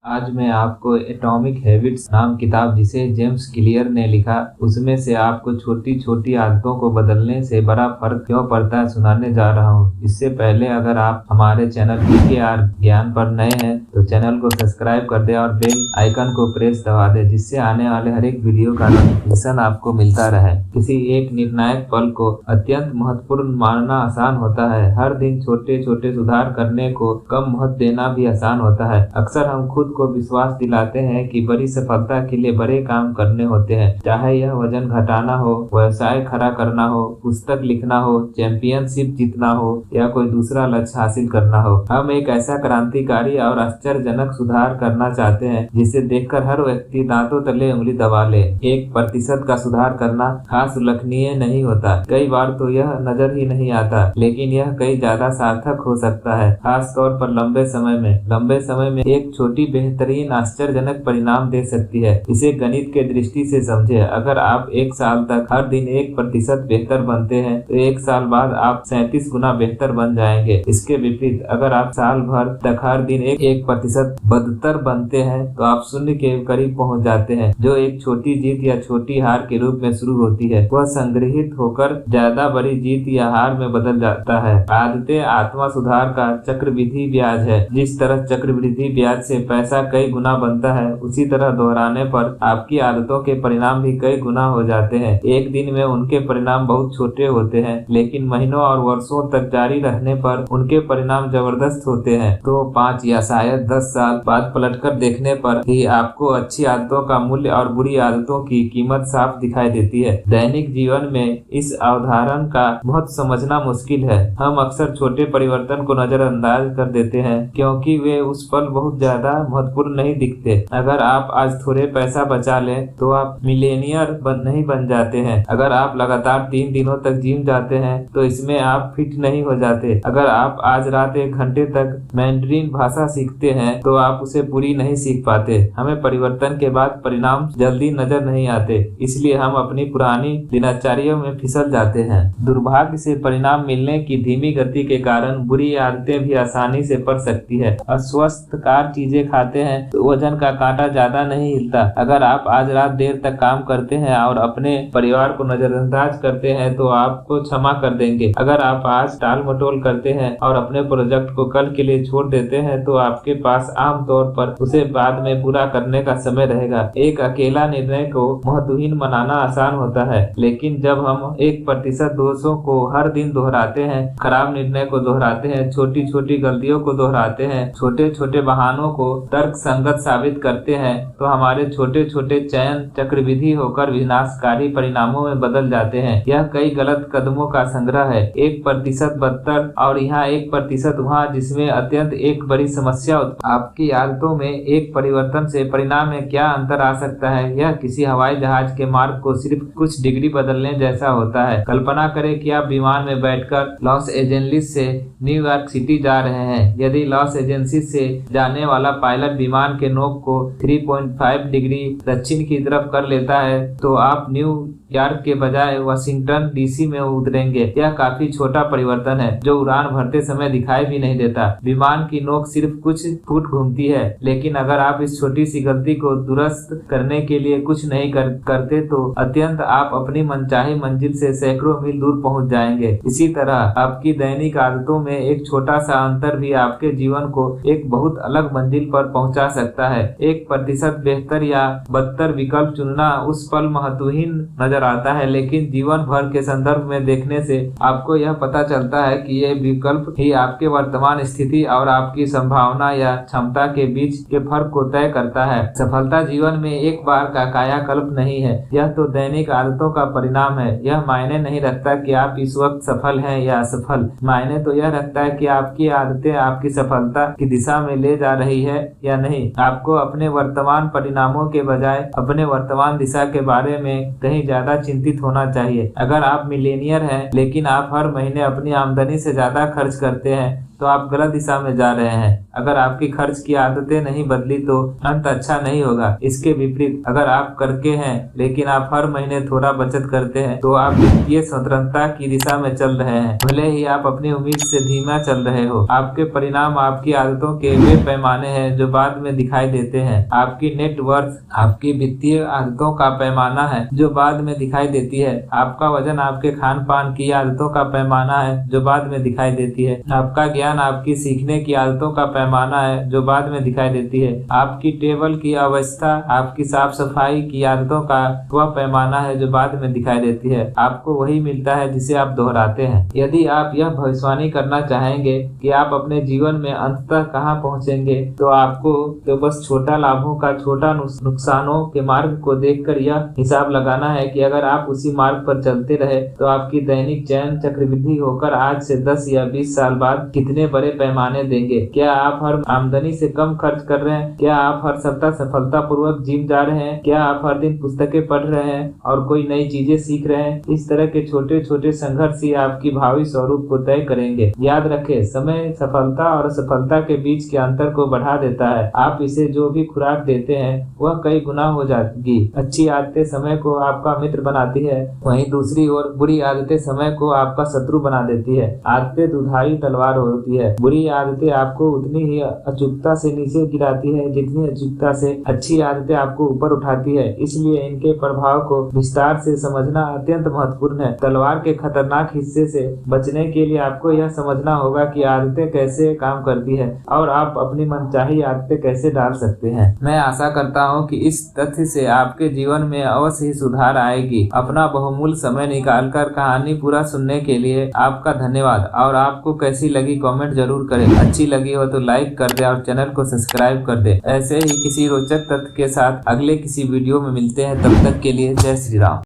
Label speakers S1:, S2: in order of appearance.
S1: आज मैं आपको एटॉमिक हैबिट्स नाम किताब जिसे जेम्स क्लियर ने लिखा उसमें से आपको छोटी छोटी आदतों को बदलने से बड़ा फर्क क्यों पड़ता है सुनाने जा रहा हूँ। इससे पहले अगर आप हमारे चैनल PKR ज्ञान पर नए हैं तो चैनल को सब्सक्राइब कर दे और बेल आइकन को प्रेस दबा दे, जिससे आने वाले हर एक वीडियो का नोटिफिकेशन आपको मिलता रहे। किसी एक निर्णायक पल को अत्यंत महत्वपूर्ण मानना आसान होता है। हर दिन छोटे छोटे सुधार करने को कम महत्व देना भी आसान होता है। अक्सर हम खुद को विश्वास दिलाते हैं कि बड़ी सफलता के लिए बड़े काम करने होते हैं, चाहे यह वजन घटाना हो, व्यवसाय खड़ा करना हो, पुस्तक लिखना हो, चैंपियनशिप जीतना हो या कोई दूसरा लक्ष्य हासिल करना हो। हम एक ऐसा क्रांतिकारी और आश्चर्यजनक सुधार करना चाहते हैं जिसे देखकर हर व्यक्ति दांतों तले उंगली दबा ले। 1% का सुधार करना खास उल्लेखनीय नहीं होता, कई बार तो यह नजर ही नहीं आता, लेकिन यह कई ज्यादा सार्थक हो सकता है, खास तौर पर लंबे समय में एक छोटी बेहतरीन आश्चर्यजनक परिणाम दे सकती है। इसे गणित के दृष्टि से समझे। अगर आप 1 साल तक हर दिन 1% बेहतर बनते हैं तो 1 साल बाद आप 37 गुना बेहतर बन जाएंगे। इसके विपरीत अगर आप साल भर तक हर दिन 1% बदतर बनते हैं तो आप शून्य के करीब पहुंच जाते हैं, जो एक छोटी जीत या छोटी हार के रूप में शुरू होती है, वह संग्रहित होकर ज्यादा बड़ी जीत या हार में बदल जाता है। आदतें आत्मा सुधार का चक्रवृद्धि ब्याज है। जिस तरह चक्रवृद्धि ब्याज से पैसा कई गुना बनता है, उसी तरह दोहराने पर आपकी आदतों के परिणाम भी कई गुना हो जाते हैं। एक दिन में उनके परिणाम बहुत छोटे होते हैं, लेकिन महीनों और वर्षों तक जारी रहने पर उनके परिणाम जबरदस्त होते हैं। तो 5 या शायद 10 साल बाद पलटकर देखने पर ही आपको अच्छी आदतों का मूल्य और बुरी आदतों की कीमत साफ दिखाई देती है। दैनिक जीवन में इस अवधारणा का महत्व समझना मुश्किल है। हम अक्सर छोटे परिवर्तन को नजरअंदाज कर देते हैं क्योंकि वे उस पल बहुत ज्यादा महत्वपूर्ण नहीं दिखते। अगर आप आज थोड़े पैसा बचा लें तो आप मिलेनियर नहीं बन जाते हैं। अगर आप लगातार 3 दिनों तक जिम जाते हैं तो इसमें आप फिट नहीं हो जाते। अगर आप आज रात 1 घंटे तक मैंड्रीन भाषा सीखते हैं तो आप उसे पूरी नहीं सीख पाते। हमें परिवर्तन के बाद परिणाम जल्दी नजर नहीं आते, इसलिए हम अपनी पुरानी दिनचर्या में फिसल जाते हैं। दुर्भाग्य से परिणाम मिलने की धीमी गति के कारण बुरी आदतें भी आसानी से पड़ सकती है। अस्वस्थकार चीजें खाते हैं तो वजन का कांटा ज्यादा नहीं हिलता। अगर आप आज रात देर तक काम करते हैं और अपने परिवार को नजरअंदाज करते हैं तो आपको क्षमा कर देंगे। अगर आप आज टाल मटोल करते हैं और अपने प्रोजेक्ट को कल के लिए छोड़ देते हैं तो आपके पास आमतौर पर उसे बाद में पूरा करने का समय रहेगा। एक अकेला निर्णय को महत्वहीन मनाना आसान होता है, लेकिन जब हम 1% दोषों को हर दिन दोहराते हैं, खराब निर्णय को दोहराते हैं, छोटी छोटी गलतियों को दोहराते हैं, छोटे छोटे बहानों को तर्क संगत साबित करते हैं, तो हमारे छोटे छोटे चयन चक्रवृद्धि होकर विनाशकारी परिणामों में बदल जाते हैं। यह कई गलत कदमों का संग्रह है, 1% बदतर और यहाँ 1% वहाँ, जिसमें अत्यंत एक बड़ी समस्या। आपकी आदतों में एक परिवर्तन से परिणाम में क्या अंतर आ सकता है? यह किसी हवाई जहाज के मार्ग को सिर्फ कुछ डिग्री बदलने जैसा होता है। कल्पना करें कि आप विमान में बैठकर लॉस एंजेलिस से न्यूयॉर्क सिटी जा रहे हैं। यदि लॉस एंजेलिस से जाने वाला पायलट विमान के नोक को 3.5 डिग्री दक्षिण की तरफ कर लेता है तो आप न्यूयॉर्क के बजाय वाशिंगटन DC में उतरेंगे। यह काफी छोटा परिवर्तन है जो उड़ान भरते समय दिखाई भी नहीं देता। विमान की नोक सिर्फ कुछ फुट घूमती है, लेकिन अगर आप इस छोटी सी गलती को दुरुस्त करने के लिए कुछ नहीं करते तो अत्यंत आप अपनी मनचाही मंजिल से सैकड़ों मील दूर पहुंच जाएंगे। इसी तरह आपकी दैनिक आदतों में एक छोटा सा अंतर भी आपके जीवन को एक बहुत अलग मंजिल पर पहुंचा सकता है। 1% बेहतर या बदतर विकल्प चुनना उस पल महत्वहीन नजर आता है, लेकिन जीवन भर के संदर्भ में देखने से आपको यह पता चलता है कि यह विकल्प ही आपके वर्तमान स्थिति और आपकी संभावना या क्षमता के बीच के फर्क को तय करता है। सफलता जीवन में एक बार का कायाकल्प नहीं है, यह तो दैनिक आदतों का परिणाम है। यह मायने नहीं रखता कि आप इस वक्त सफल हैं या असफल, मायने तो यह रखता है कि आपकी आदतें आपकी सफलता की दिशा में ले जा रही है या नहीं। आपको अपने वर्तमान परिणामों के बजाय अपने वर्तमान दिशा के बारे में कहीं ज्यादा चिंतित होना चाहिए। अगर आप मिलेनियर हैं लेकिन आप हर महीने अपनी आमदनी से ज्यादा खर्च करते हैं तो आप गलत दिशा में जा रहे हैं। अगर आपकी खर्च की आदतें नहीं बदली तो अंत अच्छा नहीं होगा। इसके विपरीत अगर आप करके हैं लेकिन आप हर महीने थोड़ा बचत करते हैं तो आप वित्तीय स्वतंत्रता की दिशा में चल रहे हैं। भले ही आप अपनी उम्मीद से धीमा चल रहे हो, आपके परिणाम आपकी आदतों के वे पैमाने हैं जो बाद में दिखाई देते हैं। आपकी नेटवर्थ आपकी वित्तीय आदतों का पैमाना है जो बाद में दिखाई देती है। आपका वजन आपके खान पान की आदतों का पैमाना है जो बाद में दिखाई देती है। आपका ज्ञान आपकी सीखने की आदतों का पैमाना है जो बाद में दिखाई देती है। आपकी टेबल की अवस्था आपकी साफ सफाई की आदतों का वह पैमाना है जो बाद में दिखाई देती है। आपको वही मिलता है जिसे आप दोहराते हैं। यदि आप यह भविष्यवाणी करना चाहेंगे कि आप अपने जीवन में अंततः कहां पहुंचेंगे तो आपको तो बस छोटा लाभों का छोटा नुकसानों के मार्ग को देखकर यह हिसाब लगाना है कि अगर आप उसी मार्ग पर चलते रहे तो आपकी दैनिक चयन चक्रवृद्धि होकर आज से 10 या 20 साल बाद कितने बड़े पैमाने देंगे। क्या आप हर आमदनी से कम खर्च कर रहे हैं? क्या आप हर सप्ताह सफलता पूर्वक जिम जा रहे हैं? क्या आप हर दिन पुस्तकें पढ़ रहे हैं और कोई नई चीजें सीख रहे हैं? इस तरह के छोटे छोटे संघर्ष ही आपकी भावी स्वरूप को तय करेंगे। याद रखें, समय सफलता और असफलता के बीच के अंतर को बढ़ा देता है। आप इसे जो भी खुराक देते हैं वह कई गुना हो जाएगी। अच्छी आदतें समय को आपका मित्र बनाती है, वहीं दूसरी ओर बुरी आदतें समय को आपका शत्रु बना देती है। आदतें दुधारी तलवार होती है। बुरी आदतें आपको उतनी ही अचूकता से नीचे गिराती है जितनी अचूकता से अच्छी आदतें आपको ऊपर उठाती है। इसलिए इनके प्रभाव को विस्तार से समझना अत्यंत महत्वपूर्ण है। तलवार के खतरनाक हिस्से से बचने के लिए आपको यह समझना होगा कि आदतें कैसे काम करती है और आप अपनी मनचाही आदतें कैसे डाल सकते हैं। मैं आशा करता हूं कि इस तथ्य से आपके जीवन में अवश्य ही सुधार आएगी। अपना बहुमूल्य समय निकालकर कहानी पूरा सुनने के लिए आपका धन्यवाद। और आपको कैसी लगी कमेंट जरूर करें। अच्छी लगी हो तो लाइक कर दे और चैनल को सब्सक्राइब कर दे। ऐसे ही किसी रोचक तथ्य के साथ अगले किसी वीडियो में मिलते हैं। तब तक के लिए जय श्री राम।